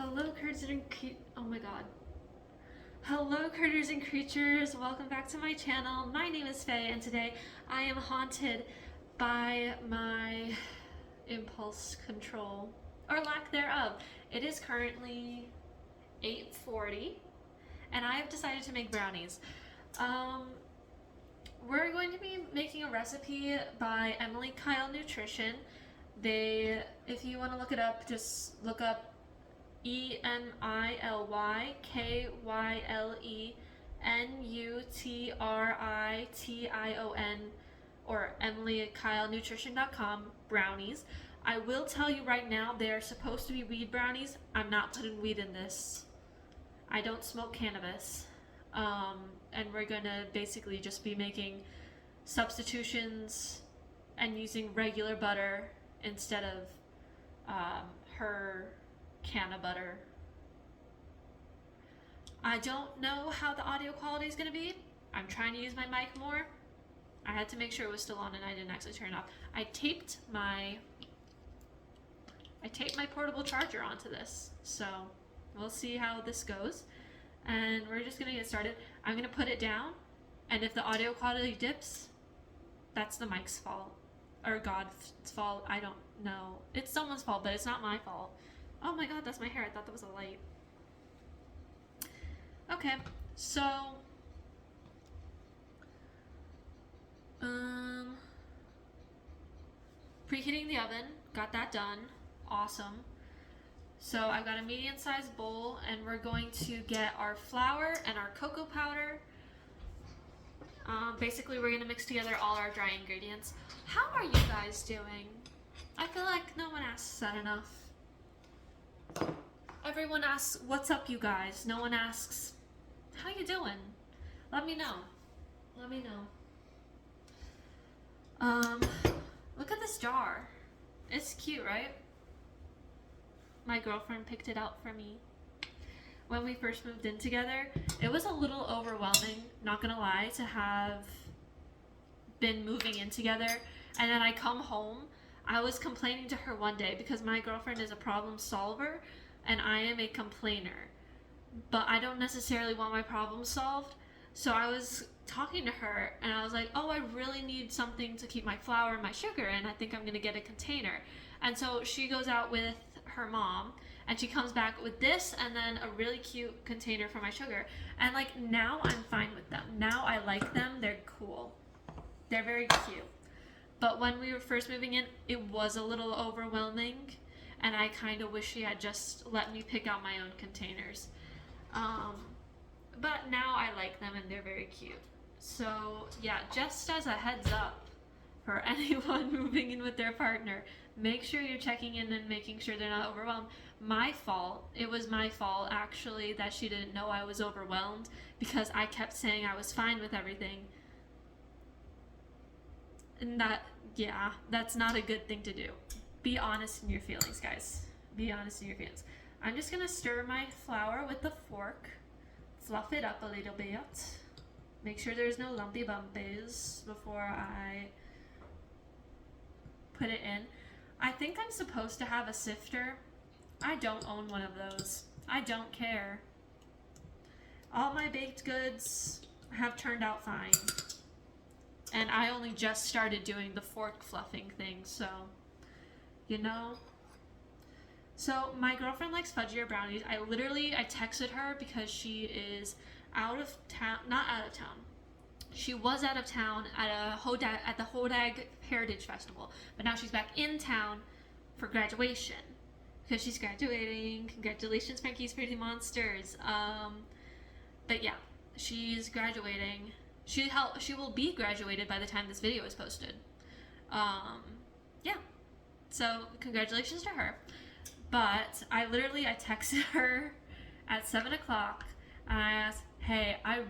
Hello, critters and oh my god. Hello, critters and creatures. Welcome back to my channel. My name is Faye, and today I am haunted by my impulse control, or lack thereof. It is currently 8:40, and I have decided to make brownies. We're going to be making a recipe by Emily Kyle Nutrition. If you want to look it up, just look up EmilykylNutrition or EmilyKyleNutrition.com brownies. I will tell you right now, they are supposed to be weed brownies. I'm not putting weed in this. I don't smoke cannabis. And we're gonna basically just be making substitutions and using regular butter instead of her can of butter. I don't know how the audio quality is gonna be. I'm trying to use my mic more. I had to make sure it was still on and I didn't actually turn it off. I taped my portable charger onto this, so we'll see how this goes. And we're just gonna get started. I'm gonna put it down, and if the audio quality dips, that's the mic's fault. Or God's fault, I don't know. It's someone's fault, but it's not my fault. Oh my god, that's my hair. I thought that was a light. Okay, so preheating the oven, got that done. Awesome. So I've got a medium-sized bowl, and we're going to get our flour and our cocoa powder. Basically, we're going to mix together all our dry ingredients. How are you guys doing? I feel like no one asks that enough. Everyone asks, what's up, you guys? No one asks, how you doing? Let me know. Let me know. Look at this jar. It's cute, right? My girlfriend picked it out for me. When we first moved in together, it was a little overwhelming, not gonna lie, to have been moving in together. And then I come home, I was complaining to her one day because my girlfriend is a problem solver and I am a complainer. But I don't necessarily want my problem solved. So I was talking to her and I was like, oh, I really need something to keep my flour and my sugar in. I think I'm gonna get a container. And so she goes out with her mom and she comes back with this and then a really cute container for my sugar. And like, now I'm fine with them. Now I like them. They're cool. They're very cute. But when we were first moving in, it was a little overwhelming and I kind of wish she had just let me pick out my own containers. But now I like them and they're very cute. So yeah, just as a heads up for anyone moving in with their partner, make sure you're checking in and making sure they're not overwhelmed. My fault. It was my fault, actually, that she didn't know I was overwhelmed because I kept saying I was fine with everything. And that's not a good thing to do. Be honest in your feelings, guys. Be honest in your feelings. I'm just going to stir my flour with the fork. Fluff it up a little bit. Make sure there's no lumpy bumpies before I put it in. I think I'm supposed to have a sifter. I don't own one of those. I don't care. All my baked goods have turned out fine. And I only just started doing the fork fluffing thing, so, you know. So my girlfriend likes fudgier brownies. I texted her because she is out of town, not out of town. She was out of town at the Hodag Heritage Festival, but now she's back in town for graduation because she's graduating. Congratulations, Frankie's Pretty Monsters. But yeah, she's graduating. She will be graduated by the time this video is posted. Yeah, so congratulations to her. But I texted her at 7 o'clock and I asked, hey, I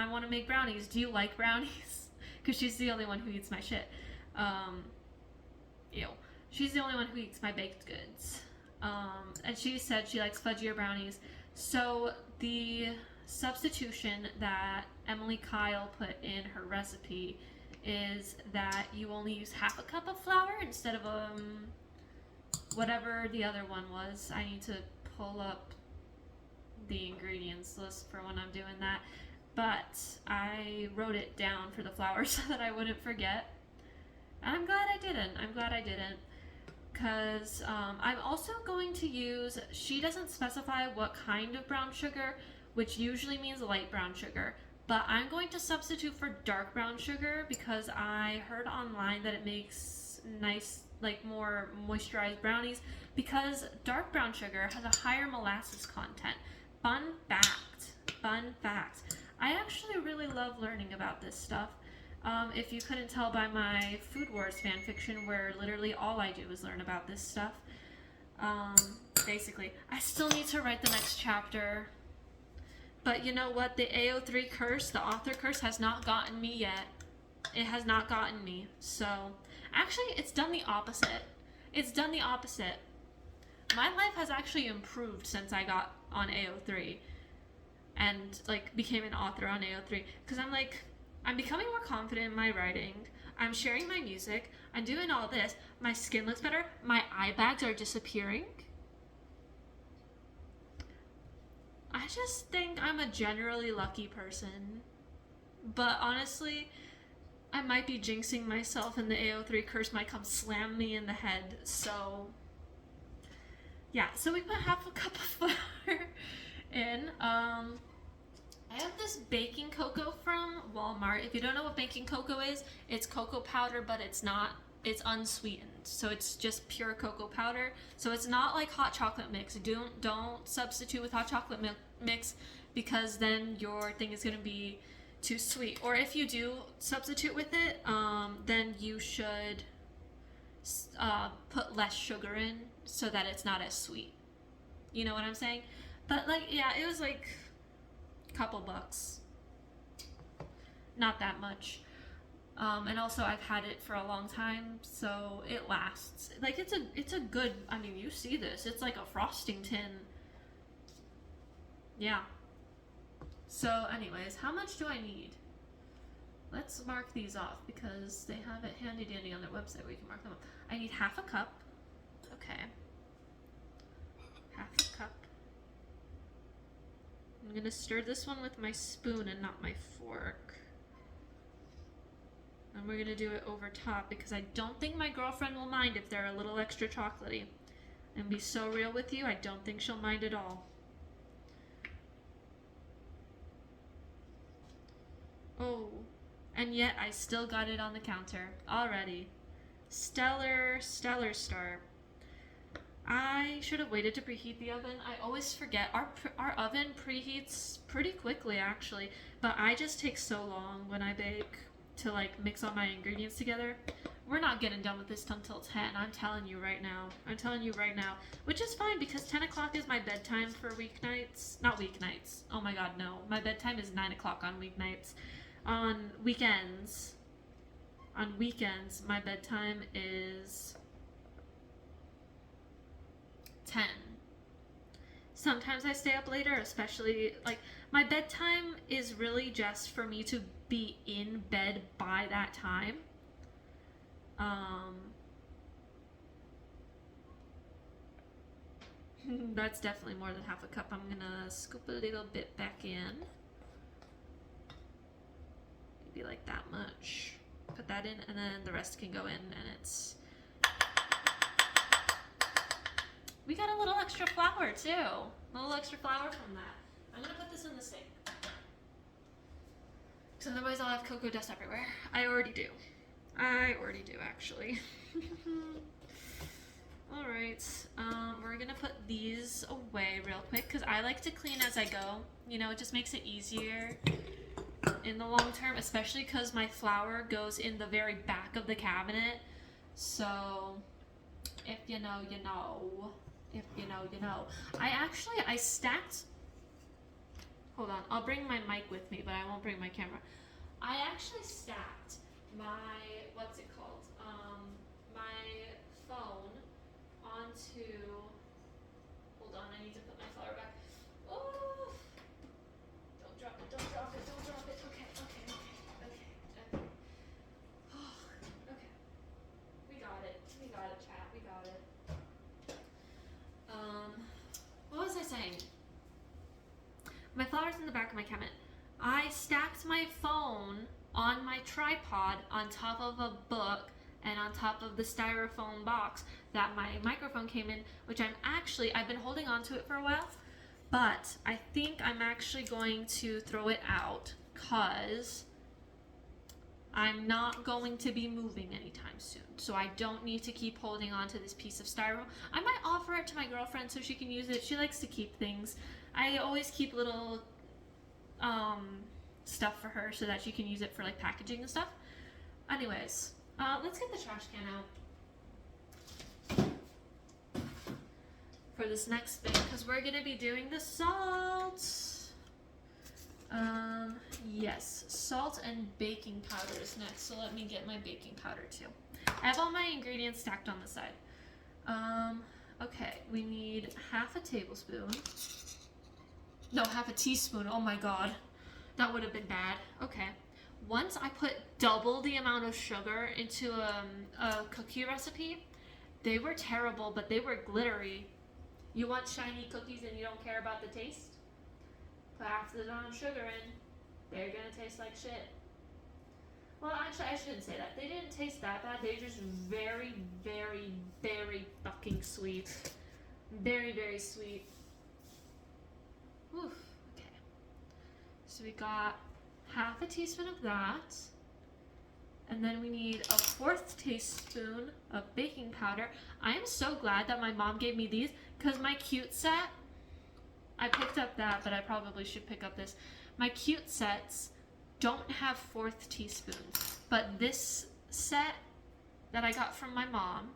want to make brownies. Do you like brownies? Because she's the only one who eats my shit. She's the only one who eats my baked goods. And she said she likes fudgier brownies. So the substitution that Emily Kyle put in her recipe is that you only use half a cup of flour instead of whatever the other one was. I need to pull up the ingredients list for when I'm doing that, but I wrote it down for the flour so that I wouldn't forget. And I'm glad I didn't. Because I'm also going to use, she doesn't specify what kind of brown sugar, which usually means light brown sugar. But I'm going to substitute for dark brown sugar because I heard online that it makes nice, like more moisturized brownies, because dark brown sugar has a higher molasses content. Fun fact. I actually really love learning about this stuff. If you couldn't tell by my Food Wars fanfiction, where literally all I do is learn about this stuff. Basically, I still need to write the next chapter. But you know what? The AO3 curse, the author curse, has not gotten me yet. It has not gotten me. So, actually, it's done the opposite. My life has actually improved since I got on AO3 and, like, became an author on AO3. Because I'm becoming more confident in my writing. I'm sharing my music. I'm doing all this. My skin looks better. My eye bags are disappearing. I just think I'm a generally lucky person. But honestly, I might be jinxing myself and the AO3 curse might come slam me in the head. So, yeah. So we put half a cup of flour in. I have this baking cocoa from Walmart. If you don't know what baking cocoa is, it's cocoa powder, but it's unsweetened. So it's just pure cocoa powder. So it's not like hot chocolate mix. Don't substitute with hot chocolate mix, because then your thing is going to be too sweet. Or if you do substitute with it, then you should put less sugar in so that it's not as sweet. You know what I'm saying? But yeah, it was like a couple bucks. Not that much. And also I've had it for a long time, so it lasts. Like it's a good, I mean, you see this, it's like a frosting tin. Yeah. So anyways, how much do I need? Let's mark these off because they have it handy dandy on their website where you can mark them up. I need half a cup. Okay. Half a cup. I'm gonna stir this one with my spoon and not my fork. And we're gonna do it over top because I don't think my girlfriend will mind if they're a little extra chocolatey. And be so real with you, I don't think she'll mind at all. Oh, and yet I still got it on the counter already. Stellar start. I should have waited to preheat the oven. I always forget. Our oven preheats pretty quickly actually, but I just take so long when I bake to like mix all my ingredients together. We're not getting done with this until 10. I'm telling you right now. Which is fine because 10 o'clock is my bedtime for weeknights. Not weeknights. Oh my god, no. My bedtime is 9 o'clock on weeknights. On weekends, my bedtime is 10. Sometimes I stay up later, especially like my bedtime is really just for me to be in bed by that time. That's definitely more than half a cup. I'm gonna scoop a little bit back in. Maybe like that much. Put that in and then the rest can go in, and it's... We got a little extra flour too. A little extra flour from that. I'm gonna put this in the sink. Because otherwise I'll have cocoa dust everywhere. I already do actually. Alright, we're gonna put these away real quick because I like to clean as I go. You know, it just makes it easier in the long term, especially because my flour goes in the very back of the cabinet. So, if you know, you know. If you know, you know. I stacked... Hold on, I'll bring my mic with me, but I won't bring my camera. I actually stacked my, what's it called? My phone onto... Hold on, I need to put my flour back. Oh! Don't drop it. Okay. Oh, okay. We got it, chat. We got it. What was My flower's in the back of my cabinet. I stacked my phone on my tripod on top of a book and on top of the styrofoam box that my microphone came in, which I've been holding on to it for a while, but I think I'm actually going to throw it out because I'm not going to be moving anytime soon. So I don't need to keep holding on to this piece of styrofoam. I might offer it to my girlfriend so she can use it. She likes to keep things. I always keep little stuff for her so that she can use it for like packaging and stuff. Anyways, let's get the trash can out for this next thing because we're gonna be doing the salt. Yes, salt and baking powder is next. So let me get my baking powder too. I have all my ingredients stacked on the side. Okay, we need half a tablespoon. No, half a teaspoon. Oh my god. That would have been bad. Okay. Once I put double the amount of sugar into a cookie recipe, they were terrible, but they were glittery. You want shiny cookies and you don't care about the taste? Put half the amount of sugar in. They're gonna taste like shit. Well, actually, I shouldn't say that. They didn't taste that bad. They're just very, very, very fucking sweet. Very, very sweet. Oof. Okay. So we got half a teaspoon of that. And then we need a 1/4 teaspoon of baking powder. I am so glad that my mom gave me these because my cute set, I picked up that, but I probably should pick up this. My cute sets don't have 1/4 teaspoons, but this set that I got from my mom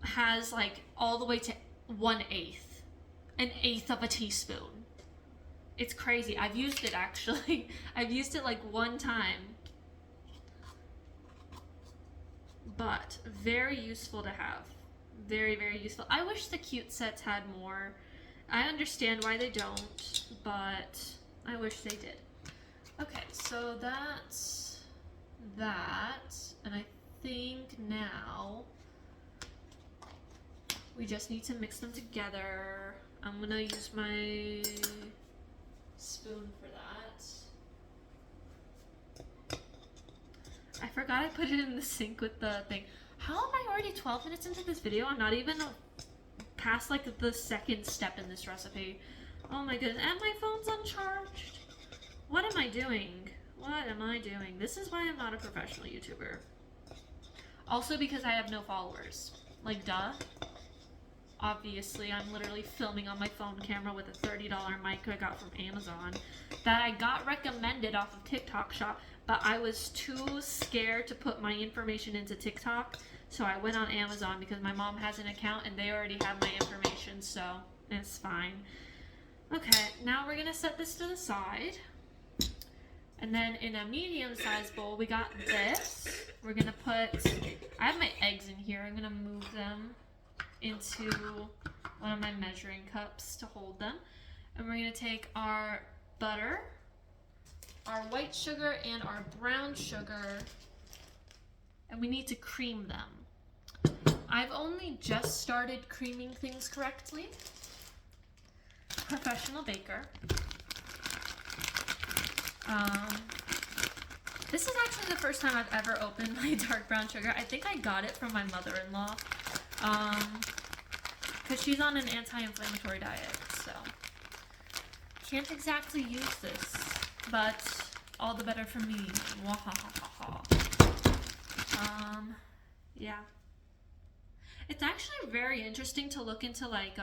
has like all the way to 1/8, an eighth of a teaspoon. It's crazy. I've used it actually. I've used it like one time, but very useful to have. Very, very useful. I wish the cute sets had more. I understand why they don't, but I wish they did. Okay, so that's that, and I think now we just need to mix them together. I'm gonna use my spoon for that. I forgot I put it in the sink with the thing. How am I already 12 minutes into this video? I'm not even past like the second step in this recipe. Oh my goodness, and my phone's uncharged. What am I doing? What am I doing? This is why I'm not a professional YouTuber. Also because I have no followers. Like, duh. Obviously, I'm literally filming on my phone camera with a $30 mic I got from Amazon that I got recommended off of TikTok Shop, but I was too scared to put my information into TikTok, so I went on Amazon because my mom has an account and they already have my information, so it's fine. Okay, now we're gonna set this to the side. And then in a medium-sized bowl, we got this. We're gonna put, I have my eggs in here. I'm gonna move them into one of my measuring cups to hold them. And we're gonna take our butter, our white sugar, and our brown sugar, and we need to cream them. I've only just started creaming things correctly. Professional baker. This is actually the first time I've ever opened my dark brown sugar. I think I got it from my mother-in-law, because she's on an anti-inflammatory diet, so can't exactly use this, but all the better for me. Wahahaha. Yeah. It's actually very interesting to look into like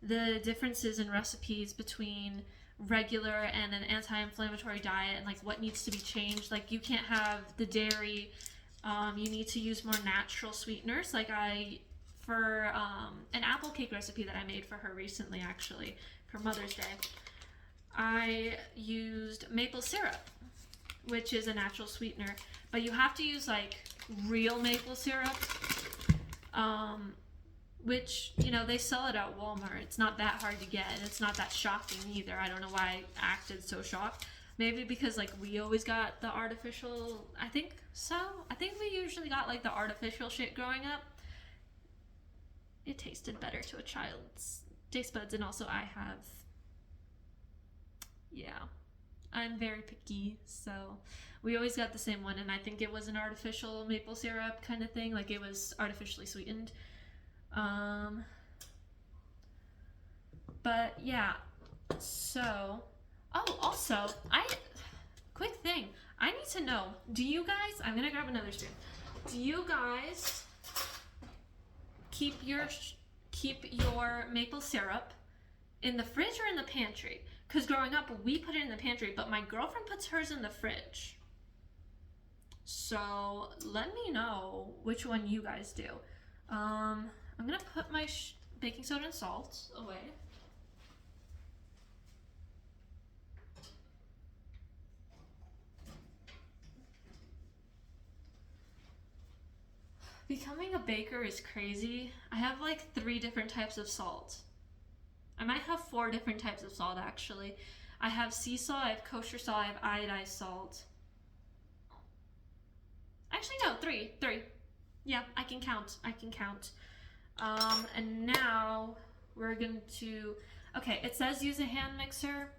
the differences in recipes between regular and an anti-inflammatory diet and like what needs to be changed. Like you can't have the dairy, you need to use more natural sweeteners. Like for an apple cake recipe that I made for her recently, actually for Mother's Day, I used maple syrup, which is a natural sweetener, but you have to use like real maple syrup, which, you know, they sell it at Walmart. It's not that hard to get, and it's not that shocking either. I don't know why I acted so shocked. Maybe because, like, we always got the artificial, I think so. I think we usually got, like, the artificial shit growing up. It tasted better to a child's taste buds, and also I have Yeah. I'm very picky, so we always got the same one, and I think it was an artificial maple syrup kind of thing, like it was artificially sweetened. But yeah, so, oh, also, quick thing, I need to know, do you guys, I'm gonna grab another spoon, do you guys keep your maple syrup in the fridge or in the pantry? Because growing up, we put it in the pantry, but my girlfriend puts hers in the fridge. So let me know which one you guys do. I'm gonna put my baking soda and salt away. Becoming a baker is crazy. I have like 3 different types of salt. I might have 4 different types of salt actually. I have sea salt, I have kosher salt, I have iodized salt. Actually no, 3. Yeah, I can count. And now we're going to, okay, it says use a hand mixer.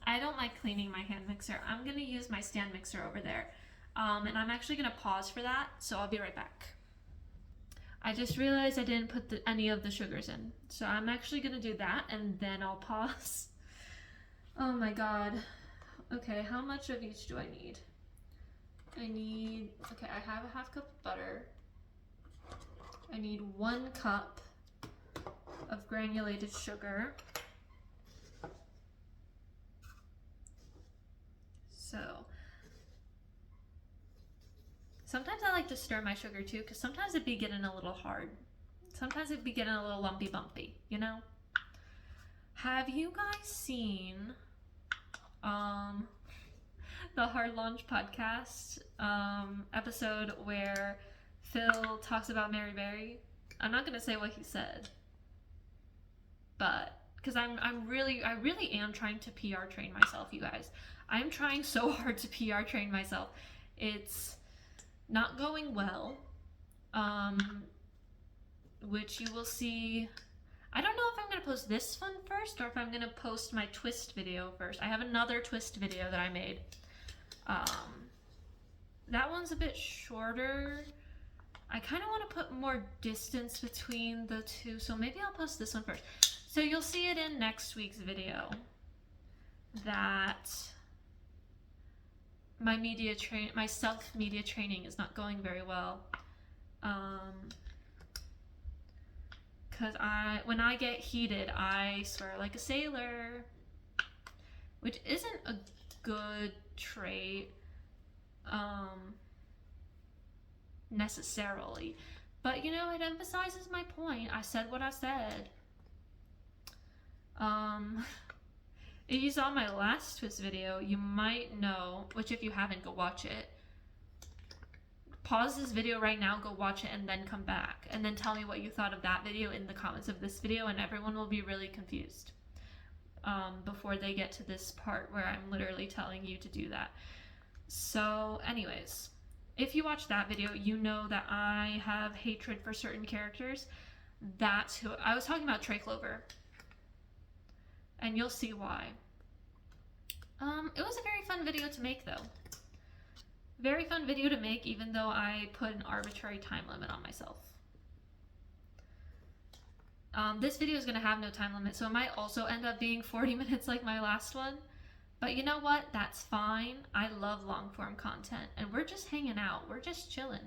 I don't like cleaning my hand mixer. I'm gonna use my stand mixer over there. And I'm actually gonna pause for that, so I'll be right back. I just realized I didn't put any of the sugars in. So I'm actually gonna do that and then I'll pause. Oh my god. Okay, how much of each do I need? Okay, I have a half cup of butter. I need 1 cup of granulated sugar. So, sometimes I like to stir my sugar too, because sometimes it'd be getting a little hard. Sometimes it'd be getting a little lumpy bumpy, you know? Have you guys seen the Hard Launch podcast episode where Phil talks about Mary Berry? I'm not gonna say what he said, but because I really am trying to PR train myself, you guys. I'm trying so hard to PR train myself. It's not going well, which you will see. I don't know if I'm gonna post this one first or if I'm gonna post my twist video first. I have another twist video that I made. That one's a bit shorter. I kind of want to put more distance between the two, so maybe I'll post this one first. So you'll see it in next week's video that my self media training is not going very well. Cause when I get heated, I swear like a sailor, which isn't a good trait, necessarily, but you know, it emphasizes my point. I said what I said. If you saw my last twist video, you might know, which if you haven't, go watch it. Pause this video right now, go watch it, and then come back. And then tell me what you thought of that video in the comments of this video, and everyone will be really confused before they get to this part where I'm literally telling you to do that. So anyways, if you watch that video, you know that I have hatred for certain characters. That's who I was talking about. Trey Clover. And you'll see why. It was a very fun video to make though. Very fun video to make, even though I put an arbitrary time limit on myself. This video is going to have no time limit, so it might also end up being 40 minutes like my last one. But you know what? That's fine. I love long form content, and we're just hanging out. We're just chilling.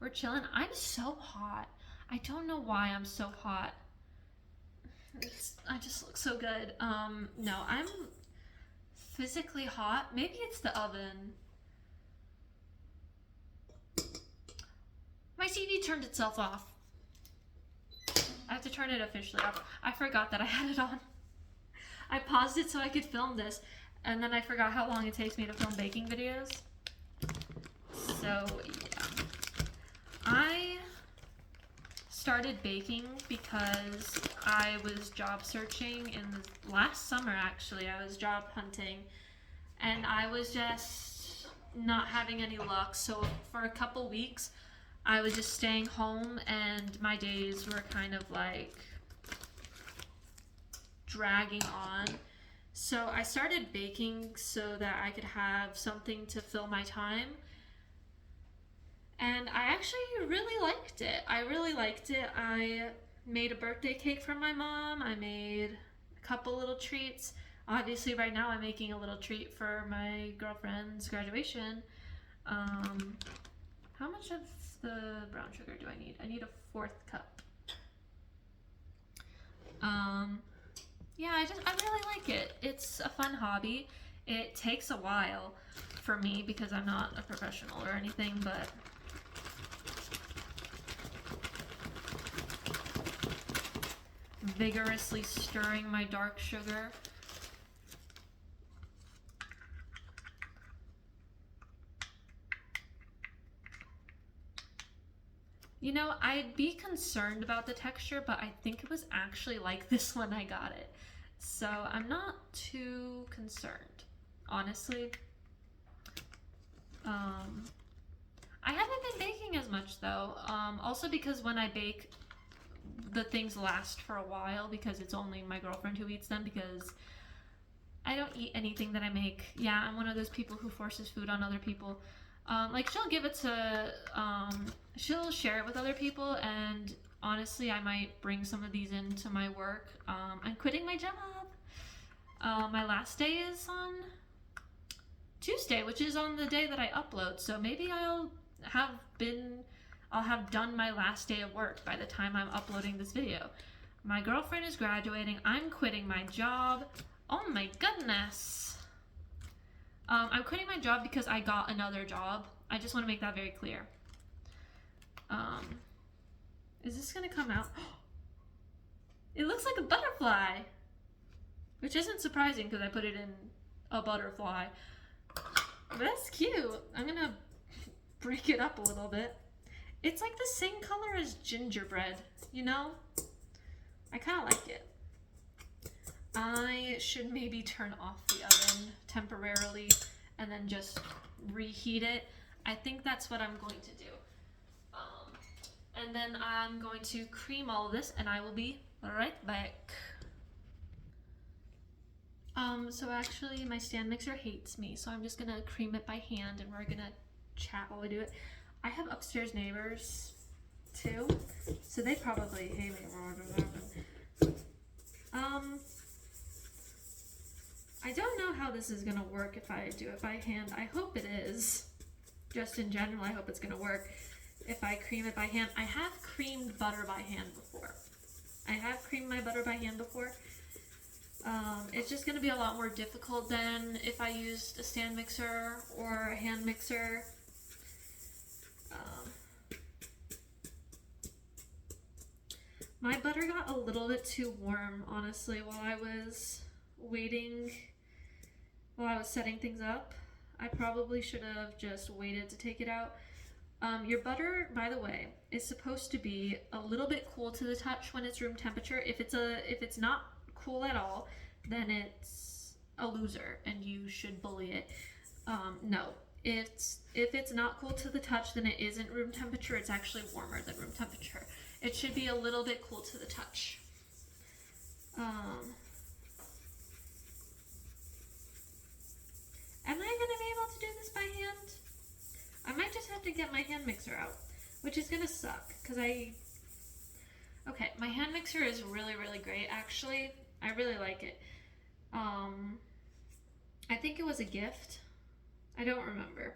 We're chilling. I'm so hot. I don't know why I'm so hot. I just look so good. No, I'm physically hot. Maybe it's the oven. My TV turned itself off. I have to turn it officially off. I forgot that I had it on. I paused it so I could film this, and then I forgot how long it takes me to film baking videos. So, yeah. I started baking because I was job searching in the last summer, actually. I was job hunting, and I was just not having any luck. So for a couple weeks, I was just staying home, and my days were kind of like dragging on. So I started baking so that I could have something to fill my time. And I actually really liked it. I really liked it. I made a birthday cake for my mom. I made a couple little treats. Obviously, right now I'm making a little treat for my girlfriend's graduation. How much of the brown sugar do I need? I need a 4th cup. Yeah, I really like it. It's a fun hobby. It takes a while for me because I'm not a professional or anything, but vigorously stirring my dark sugar. You know, I'd be concerned about the texture, but I think it was actually like this when I got it. So I'm not too concerned, honestly. I haven't been baking as much though. Also because when I bake, the things last for a while because it's only my girlfriend who eats them because I don't eat anything that I make. Yeah, I'm one of those people who forces food on other people. Like she'll give it to, she'll share it with other people, and honestly, I might bring some of these into my work. I'm quitting my job. My last day is on Tuesday, which is on the day that I upload. So maybe I'll have done my last day of work by the time I'm uploading this video. My girlfriend is graduating. I'm quitting my job. Oh my goodness. I'm quitting my job because I got another job. I just want to make that very clear. Is this gonna come out? It looks like a butterfly, which isn't surprising because I put it in a butterfly. But that's cute. I'm gonna break it up a little bit. It's like the same color as gingerbread, you know? I kind of like it. I should maybe turn off the oven temporarily and then just reheat it. I think that's what I'm going to do. And then I'm going to cream all of this and I will be right back. So actually my stand mixer hates me, so I'm just gonna cream it by hand and we're gonna chat while we do it. I have upstairs neighbors too, so they probably hate me. I don't know how this is gonna work if I do it by hand. I hope it is. Just in general, I hope it's gonna work if I cream it by hand. I have creamed butter by hand before. It's just gonna be a lot more difficult than if I used a stand mixer or a hand mixer. My butter got a little bit too warm, honestly, while I was setting things up. I probably should have just waited to take it out. Your butter, by the way, is supposed to be a little bit cool to the touch when it's room temperature. If it's not cool at all, then it's a loser and you should bully it. No, if it's not cool to the touch, then it isn't room temperature. It's actually warmer than room temperature. It should be a little bit cool to the touch. Am I gonna be able to do this by hand? I might just have to get my hand mixer out, which is gonna suck, because okay, my hand mixer is really, really great, actually. I really like it. I think it was a gift. I don't remember.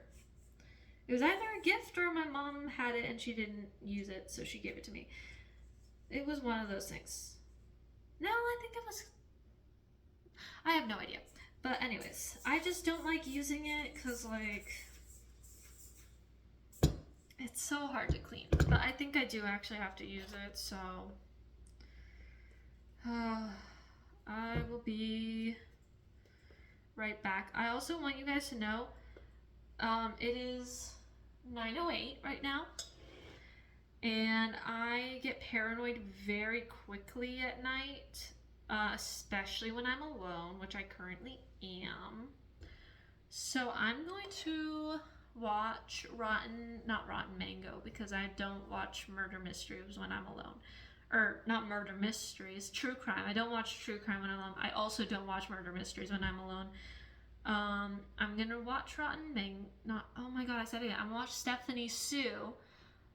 It was either a gift or my mom had it and she didn't use it, so she gave it to me. It was one of those things. No, I think it was... I have no idea. But anyways, I just don't like using it because, like, it's so hard to clean. But I think I do actually have to use it, so I will be right back. I also want you guys to know it is 9:08 right now, and I get paranoid very quickly at night, especially when I'm alone, which I currently am. So I'm going to watch not Rotten Mango, because I don't watch murder mysteries when I'm alone. or not murder mysteries, true crime. I don't watch true crime when I'm alone. I also don't watch murder mysteries when I'm alone. I'm gonna watch Rotten Ming. Not, oh my god, I said it again. I'm gonna watch Stephanie Sue,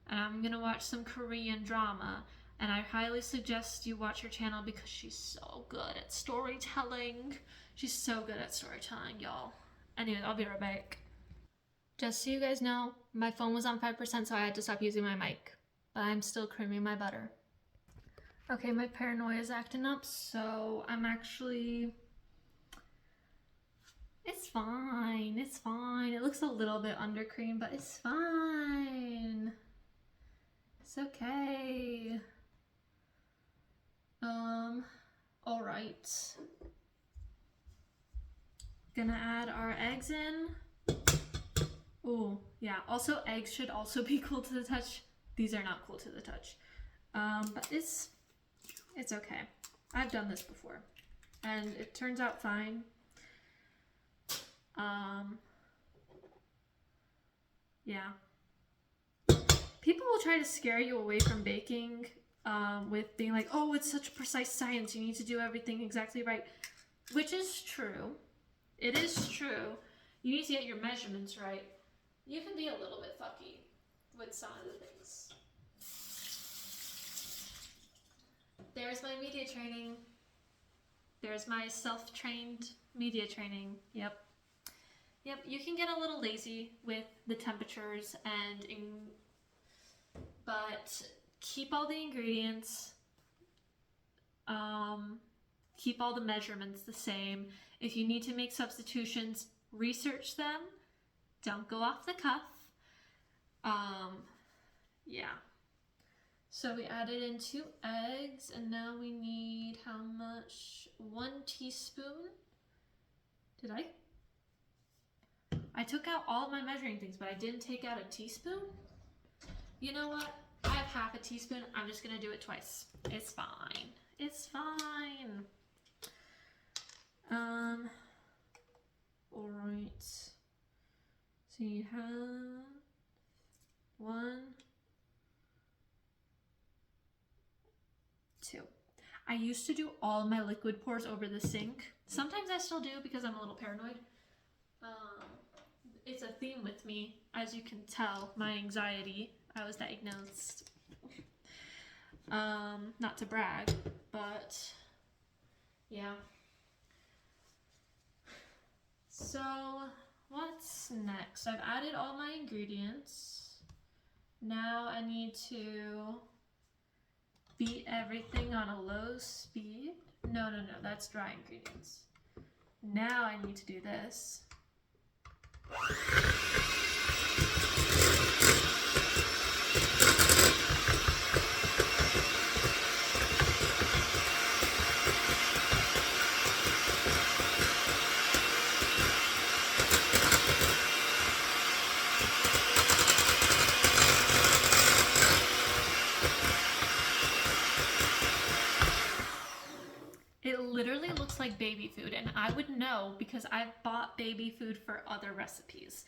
and I'm gonna watch some Korean drama. And I highly suggest you watch her channel because she's so good at storytelling. She's so good at storytelling, y'all. Anyways, I'll be right back. Just so you guys know, my phone was on 5%, so I had to stop using my mic. But I'm still creaming my butter. Okay, my paranoia is acting up, so I'm actually... It's fine, it's fine. It looks a little bit under cream, but it's fine. It's okay. Alright. Gonna add our eggs in. Ooh, yeah. Also, eggs should also be cool to the touch. These are not cool to the touch. But it's okay. I've done this before. And it turns out fine. Yeah. People will try to scare you away from baking with being like, oh, it's such precise science. You need to do everything exactly right. Which is true. It is true. You need to get your measurements right. You can be a little bit fucky with some of the things. There's my media training. There's my self-trained media training. Yep. Yep, you can get a little lazy with the temperatures but keep all the ingredients. Keep all the measurements the same. If you need to make substitutions, research them. Don't go off the cuff. Yeah. So we added in 2 eggs, and now we need how much? 1 teaspoon. Did I took out all of my measuring things, but I didn't take out a teaspoon. You know what? I have half a teaspoon. I'm just gonna do it twice. It's fine. It's fine. All right. So you have 1, 2. I used to do all my liquid pours over the sink. Sometimes I still do because I'm a little paranoid. It's a theme with me, as you can tell, my anxiety. I was diagnosed. Not to brag, but yeah. So what's next? I've added all my ingredients. Now I need to beat everything on a low speed. No, that's dry ingredients. Now I need to do this. It literally looks like baby food, and I would know because I've bought baby food for other recipes.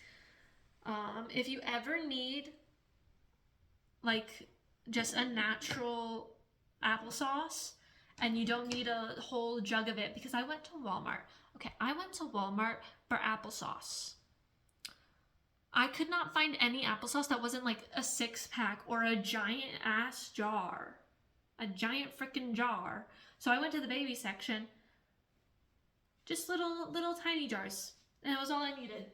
If you ever need like just a natural applesauce and you don't need a whole jug of it, because I went to Walmart. Okay, I went to Walmart for applesauce. I could not find any applesauce that wasn't like a 6-pack or a giant ass jar. A giant freaking jar. So I went to the baby section. Just little tiny jars. And it was all I needed.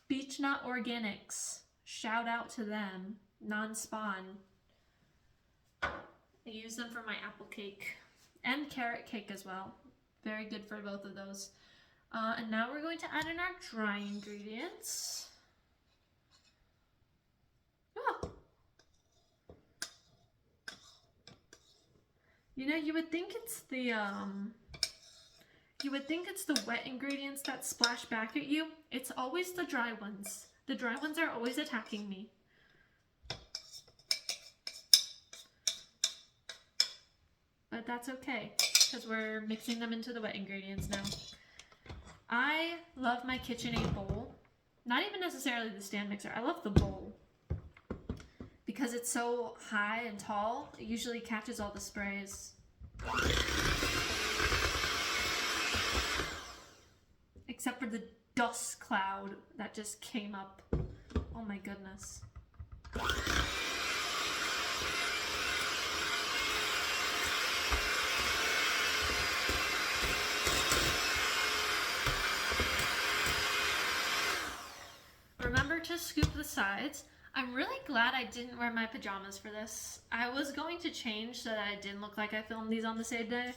Beech Nut Organics. Shout out to them. Non-spawn. I use them for my apple cake. And carrot cake as well. Very good for both of those. And now we're going to add in our dry ingredients. Oh. You know, you would think it's the wet ingredients that splash back at you. It's always the dry ones. The dry ones are always attacking me. But that's okay, because we're mixing them into the wet ingredients now. I love my KitchenAid bowl. Not even necessarily the stand mixer. I love the bowl. because it's so high and tall, it usually catches all the sprays. Except for the dust cloud that just came up. Oh my goodness. Remember to scoop the sides. I'm really glad I didn't wear my pajamas for this. I was going to change so that it didn't look like I filmed these on the same day.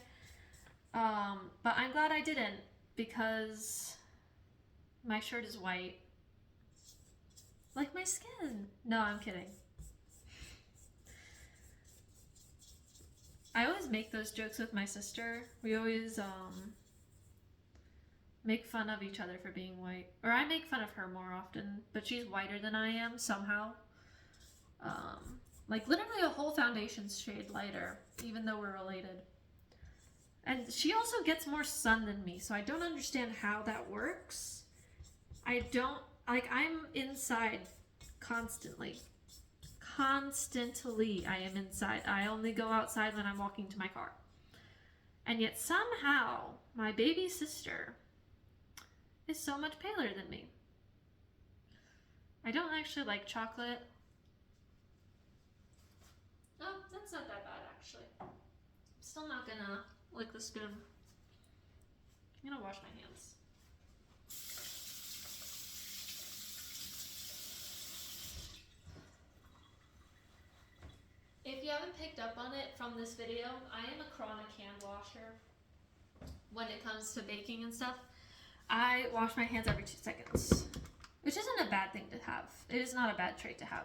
But I'm glad I didn't, because my shirt is white. Like my skin. No, I'm kidding. I always make those jokes with my sister. We always make fun of each other for being white. Or I make fun of her more often, but she's whiter than I am somehow. Like literally a whole foundation shade lighter, even though we're related. And she also gets more sun than me, so I don't understand how that works. I'm inside constantly. Constantly I am inside. I only go outside when I'm walking to my car. And yet somehow my baby sister is so much paler than me. I don't actually like chocolate. Oh, that's not that bad actually. I'm still not gonna lick the spoon. I'm gonna wash my hands. If you haven't picked up on it from this video, I am a chronic hand washer when it comes to baking and stuff. I wash my hands every 2 seconds, which isn't a bad thing to have. It is not a bad trait to have.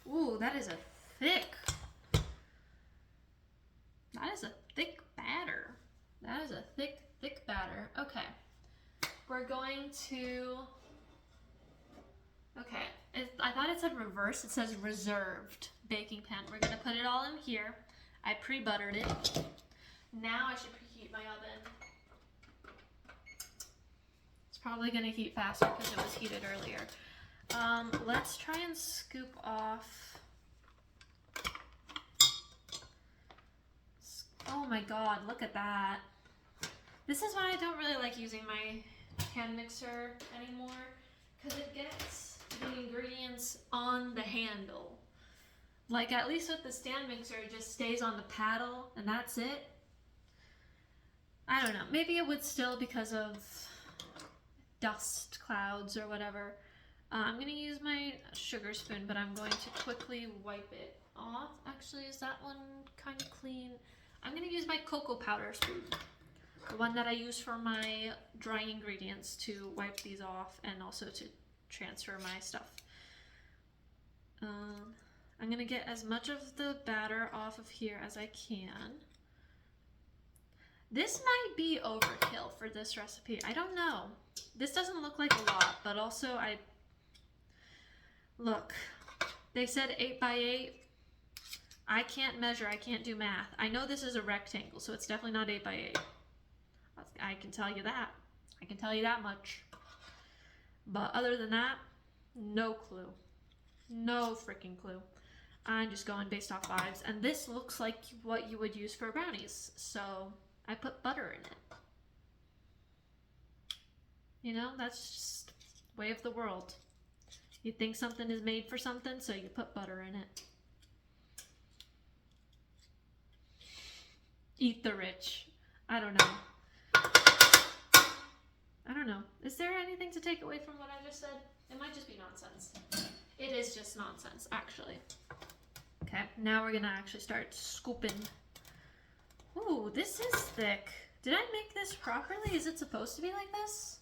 Ooh, that is a thick batter. That is a thick batter. Okay. We're going to, okay. I thought it said reverse. It says reserved baking pan. We're gonna put it all in here. I pre-buttered it. Now I should preheat my oven. It's probably gonna heat faster because it was heated earlier. Let's try and scoop off. Oh my god, look at that. This is why I don't really like using my hand mixer anymore, because it gets the ingredients on the handle. Like at least with the stand mixer, it just stays on the paddle and that's it. I don't know, maybe it would still because of dust clouds or whatever. I'm gonna use my sugar spoon, but I'm going to quickly wipe it off. Actually, is that one kind of clean? I'm gonna use my cocoa powder spoon, the one that I use for my dry ingredients, to wipe these off and also to transfer my stuff. I'm gonna get as much of the batter off of here as I can. This might be overkill for this recipe. I don't know. This doesn't look like a lot, but also look, they said 8 by 8. I can't measure, I can't do math. I know this is a rectangle, so it's definitely not 8 by 8. I can tell you that. I can tell you that much. But other than that, no clue. No freaking clue. I'm just going based off vibes. And this looks like what you would use for brownies, so I put butter in it. You know, that's just way of the world. You think something is made for something, so you put butter in it. Eat the rich. I don't know. I don't know. Is there anything to take away from what I just said? It might just be nonsense. It is just nonsense, actually. Okay, now we're gonna actually start scooping. Ooh, this is thick. Did I make this properly? Is it supposed to be like this?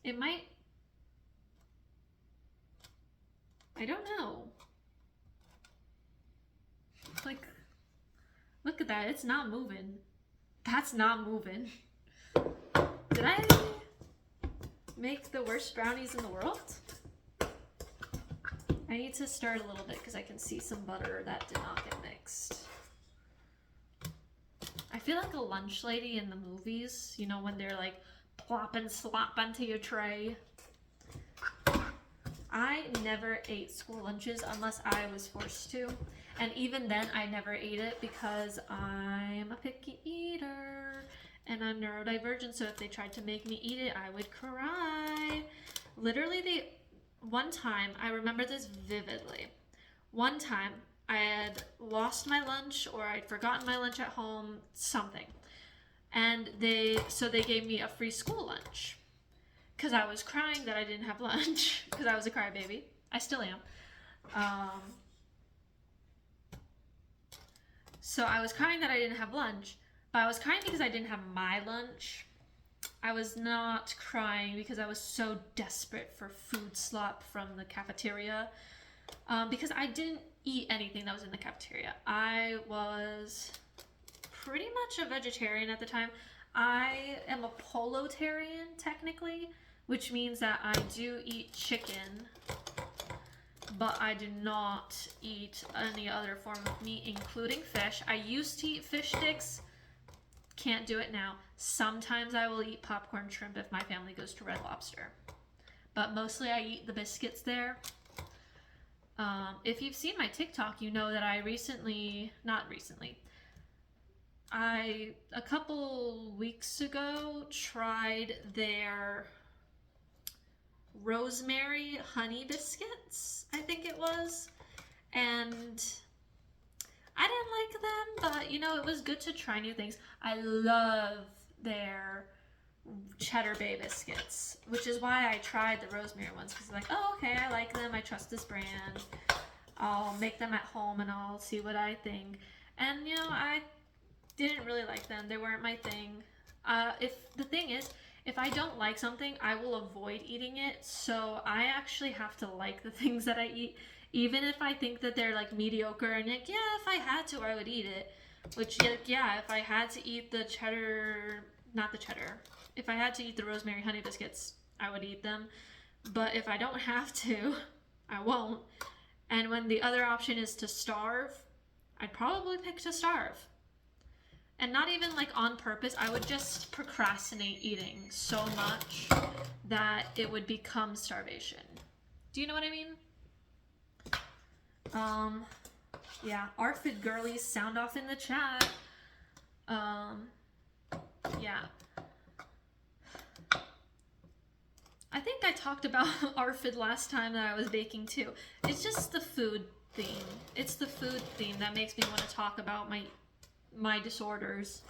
It might. I don't know. Like, look at that, it's not moving. That's not moving. Did I make the worst brownies in the world? I need to stir it a little bit because I can see some butter that did not get mixed. I feel like a lunch lady in the movies, you know, when they're like plop and slop onto your tray. I never ate school lunches unless I was forced to. And even then, I never ate it because I'm a picky eater and I'm neurodivergent. So if they tried to make me eat it, I would cry. Literally, one time, I remember this vividly. One time, I had lost my lunch or I'd forgotten my lunch at home, something. And they gave me a free school lunch. Because I was crying that I didn't have lunch. Because I was a crybaby. I still am. So I was crying that I didn't have lunch. But I was crying because I didn't have my lunch. I was not crying because I was so desperate for food slop from the cafeteria. Because I didn't eat anything that was in the cafeteria. I was pretty much a vegetarian at the time. I am a polotarian, technically, which means that I do eat chicken, but I do not eat any other form of meat, including fish. I used to eat fish sticks. Can't do it now. Sometimes I will eat popcorn shrimp if my family goes to Red Lobster. But mostly I eat the biscuits there. If you've seen my TikTok, you know that a couple weeks ago tried their rosemary honey biscuits, I think it was. And I didn't like them, but you know, it was good to try new things. I love their Cheddar Bay biscuits, which is why I tried the rosemary ones, because like, oh, okay, I like them, I trust this brand. I'll make them at home and I'll see what I think. And you know, I didn't really like them. They weren't my thing. If I don't like something, I will avoid eating it. So I actually have to like the things that I eat, even if I think that they're like mediocre. And like, yeah, if I had to, I would eat it. Which, yeah, if I had to eat the cheddar, not the cheddar. If I had to eat the rosemary honey biscuits, I would eat them. But if I don't have to, I won't. And when the other option is to starve, I'd probably pick to starve. And not even like on purpose, I would just procrastinate eating so much that it would become starvation. Do you know what I mean? Yeah, ARFID girlies, sound off in the chat. Yeah. I think I talked about ARFID last time that I was baking too. It's just the food theme. It's the food theme that makes me want to talk about my disorders,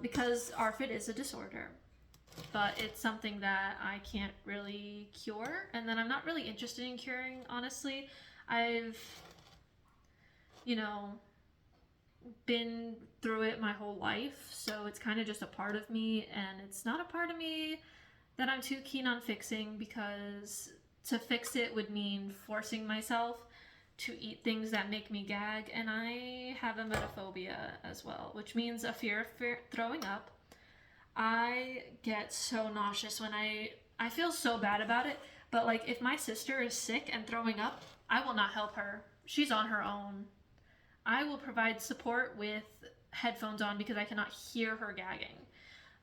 because ARFID is a disorder, but it's something that I can't really cure, and then I'm not really interested in curing, honestly. I've, you know, been through it my whole life, so it's kind of just a part of me, and it's not a part of me that I'm too keen on fixing, because to fix it would mean forcing myself to eat things that make me gag, and I have emetophobia as well, which means a fear of throwing up. I get so nauseous when I feel so bad about it, but like if my sister is sick and throwing up, I will not help her. She's on her own. I will provide support with headphones on because I cannot hear her gagging.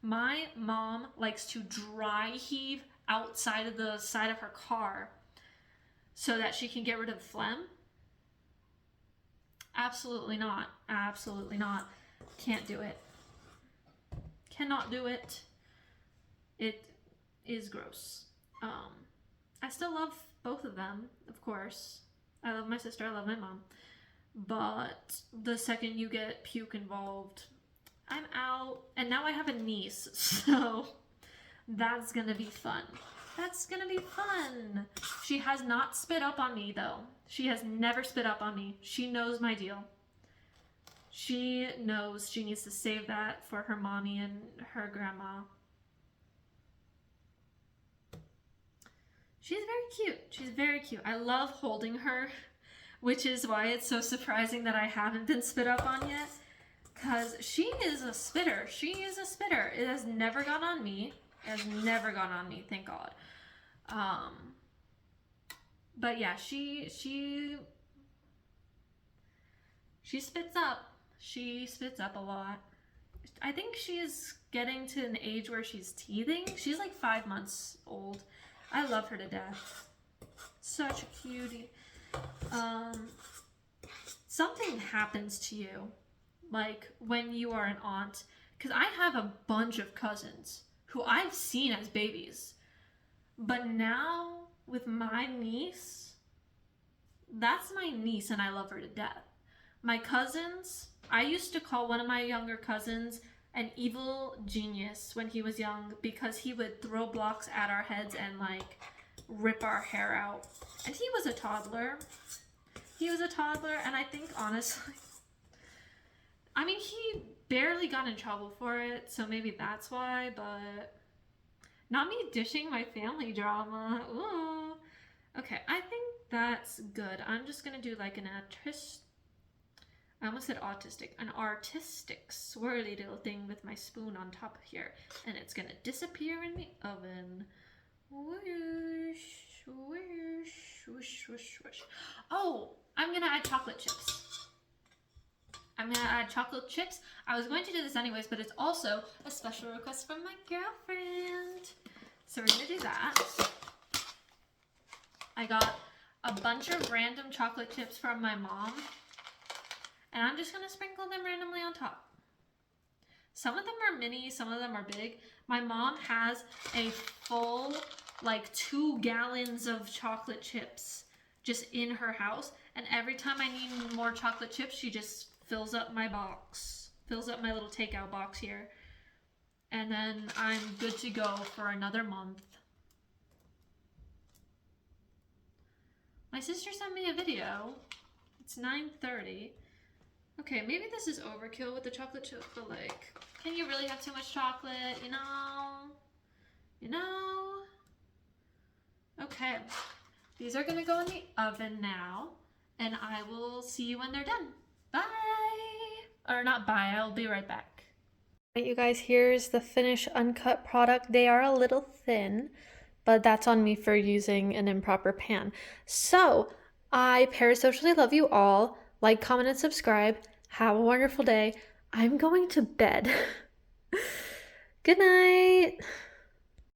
My mom likes to dry heave outside of the side of her car so that she can get rid of phlegm. Absolutely not. Absolutely not. Can't do it. Cannot do it. It is gross. I still love both of them, of course. I love my sister, I love my mom. But the second you get puke involved, I'm out. And now I have a niece, so that's gonna be fun. That's gonna be fun. She has not spit up on me, though. She has never spit up on me. She knows my deal. She knows she needs to save that for her mommy and her grandma. She's very cute. She's very cute. I love holding her, which is why it's so surprising that I haven't been spit up on yet. Because she is a spitter. She is a spitter. It has never gone on me. It has never gone on me, thank God. But yeah, she spits up. She spits up a lot. I think she's getting to an age where she's teething. She's like 5 months old. I love her to death. Such a cutie. Something happens to you, like when you are an aunt, because I have a bunch of cousins who I've seen as babies, but now with my niece, that's my niece and I love her to death. My cousins, I used to call one of my younger cousins an evil genius when he was young because he would throw blocks at our heads and like rip our hair out. And he was a toddler. He was a toddler, and I think honestly, I mean, he barely got in trouble for it, so maybe that's why, but not me dishing my family drama. Ooh. Okay, I think that's good. I'm just gonna do like an I almost said autistic, an artistic swirly little thing with my spoon on top of here, and it's gonna disappear in the oven. Whoosh, whoosh, whoosh, whoosh, whoosh. Oh, I'm gonna add chocolate chips. I'm gonna add chocolate chips. I was going to do this anyways, but it's also a special request from my girlfriend. So we're gonna do that. I got a bunch of random chocolate chips from my mom, and I'm just gonna sprinkle them randomly on top. Some of them are mini, some of them are big. My mom has a full, like 2 gallons of chocolate chips just in her house. And every time I need more chocolate chips, she just fills up my box, fills up my little takeout box here. And then I'm good to go for another month. My sister sent me a video. It's 9:30. Okay, maybe this is overkill with the chocolate chip, but like, can you really have too much chocolate, you know? You know? Okay, these are gonna go in the oven now, and I will see you when they're done. Bye! Or not bye, I'll be right back. Alright, you guys, here's the finished uncut product. They are a little thin, but that's on me for using an improper pan. So, I parasocially love you all. Like, comment, and subscribe. Have a wonderful day. I'm going to bed. Good night.